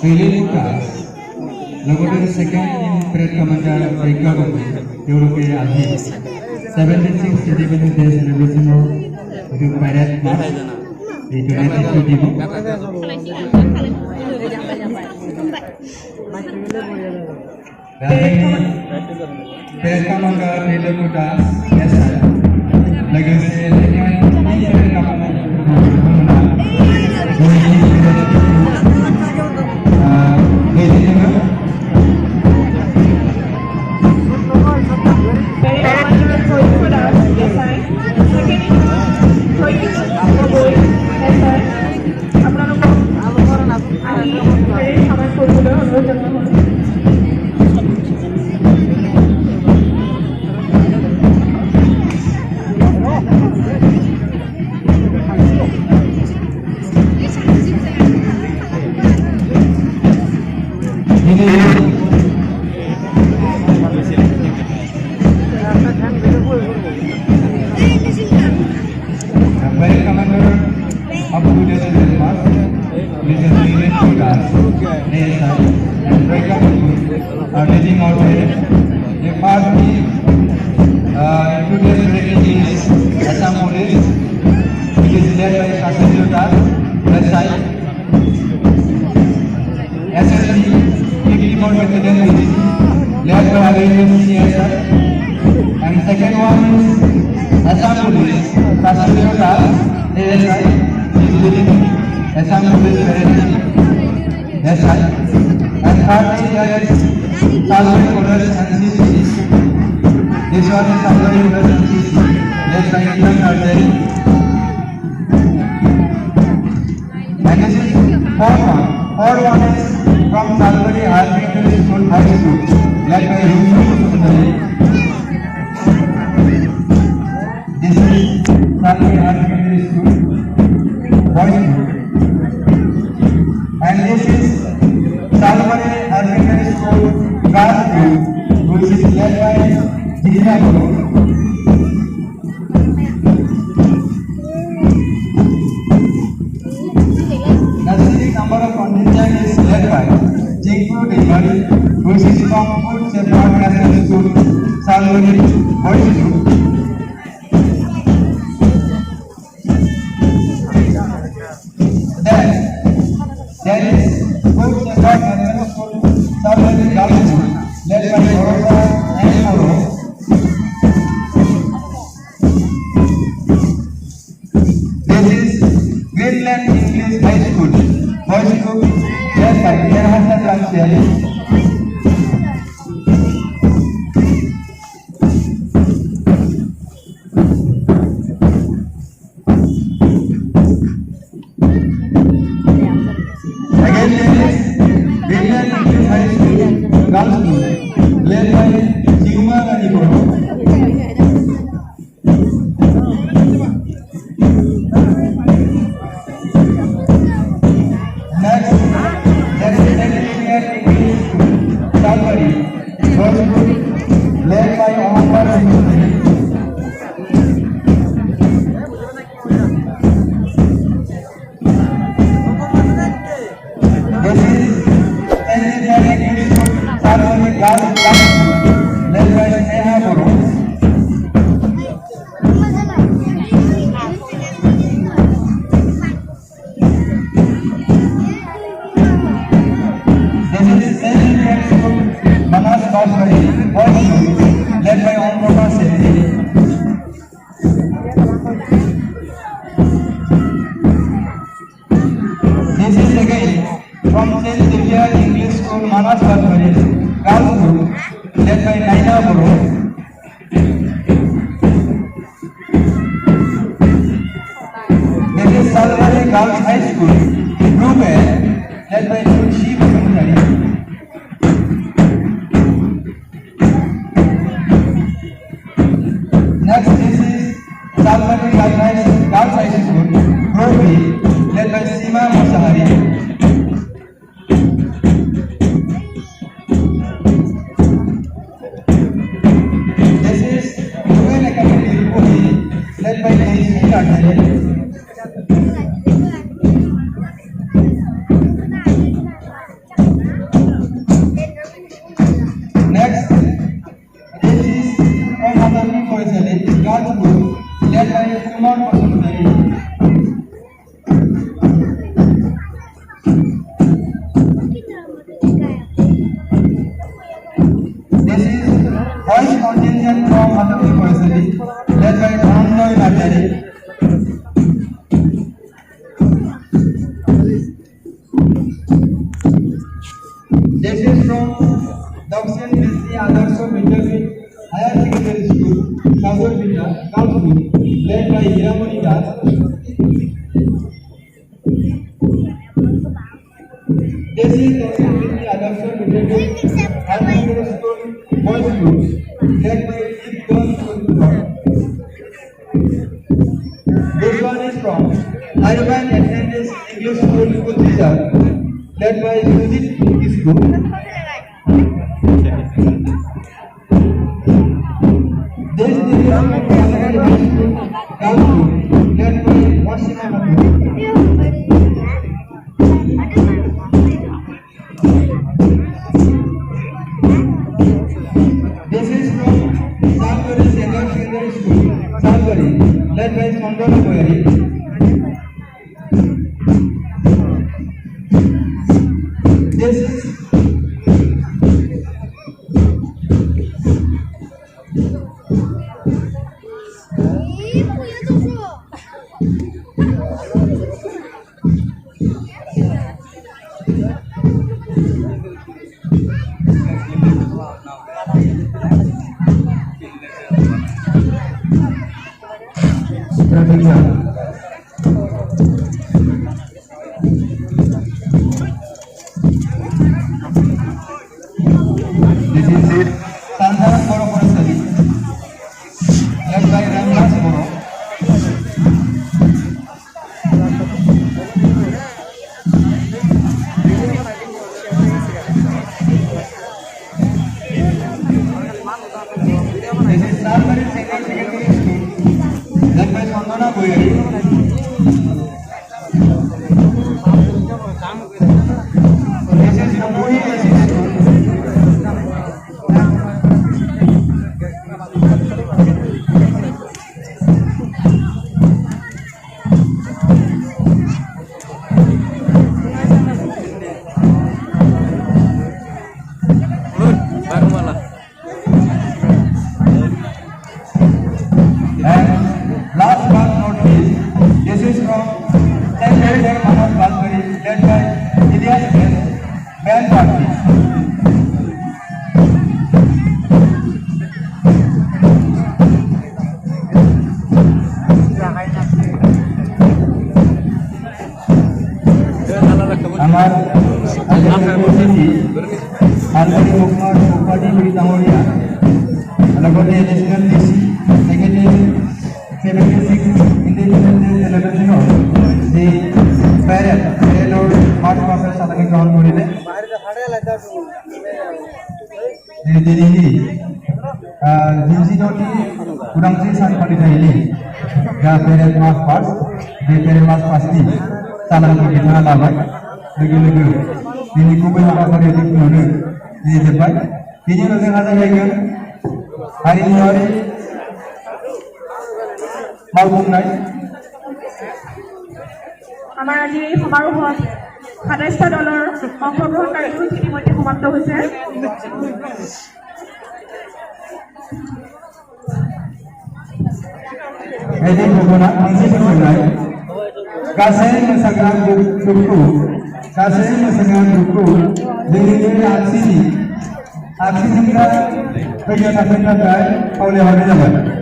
Trailing class, laboratory second in Parade Commander Breakout Europe Alhi. 76 centimeters day celebration of the Parade March. The 22 demo. Parade Commander Breakout, yes sir. Legacy Parade Commander. And second one is Assam Police, Passenger ASI, is leading Assam Police SI. And third is Salwari Colors and CC. This one is Salwari Colors and CC, led by Ethan Arjay. And this is fourth one. Fourth one is from Salwari High School, led by Rumu Sundari. This is Salwari High School, boys group. And this is Salwari High School, girls group, which is led by Jina Guru. Number of contingent is led by Jingfu Dimari, which is from Food Safeguard National School, Salwari Boys Group. Then there is Food Safeguard National School, Salwari Girls Group, led by Borosa and Moro. This is Greenland English High School, boys group, led by Nirhasa Ramsey. Again, there is Greenland English High School, girls group, led by Sigma Radiporo. Led by Omar Singh. This is engineering Salwari Girls Club, led by Sneha Guru. This is engineering school Manas Baswari, boys group, led by Om Prakash Sethi. This is again from St. Xavier English School, Manas Baswari, girls group, led by Naina Guru. This is Salwari Girls High School, Group A, led by Shiv Sundari. Next, this is Salwari Girls High School, Group B, led by Seema Musahari. This is Women Academy, Group B, led by Jayashree Arjay. Girls Group, led by Kumar Pasupari. This is Boys Contingent from Mathur University, led by Dhanmoy Natari. This is from Dakshin Disney Adarsh Middle Higher Secondary School, Sagarpeta, Girls Group, led by Hiramani Das. This is Dakshin Disney Adarsh Middle Higher Secondary School, Boys Group, led by Deep Girls Group. This one is from Urban Ascendance English School, Kuchija, led by Sujit Kisku. This is the High School, Girls Group, led by Wasima Mathur. This is from Salgari Senior Secondary School, Salgari, led by Sondana Boyari. This is Sandhara Boroporasari, led by Ramdas Boro. This is Salgari Senior Secondary School, led by Sondana Boyari. This is Namuri Basic School. And last but not least, this is from St. David Manoj Balpuri, led by Ilyas Band Party. Amar Algari Mukmar Upadi Bitamoria, Alagodi Additional DC, Secretary 76 Independent Day Celebration of the Parade or March Master Salami Ground Muride. The Jinsinoti Kurangsi San Paditaili, the Parade Mass Pass, the Parade Mass Pasti, Salami Kitana Lava. Ini kubu yang apa dia dikune di depan. Ini nanti ada lagi hari ini hari malam naik. Amar aji samarohon 27 dollar অংশগ্রহণকারী ইতিমধ্যে সমাপ্ত হৈছে। Ini bukan masih sesuai. Kasih masakan buku. Kasih masakan buku. Jadi aksi kita kegiatan kita oleh orang lain.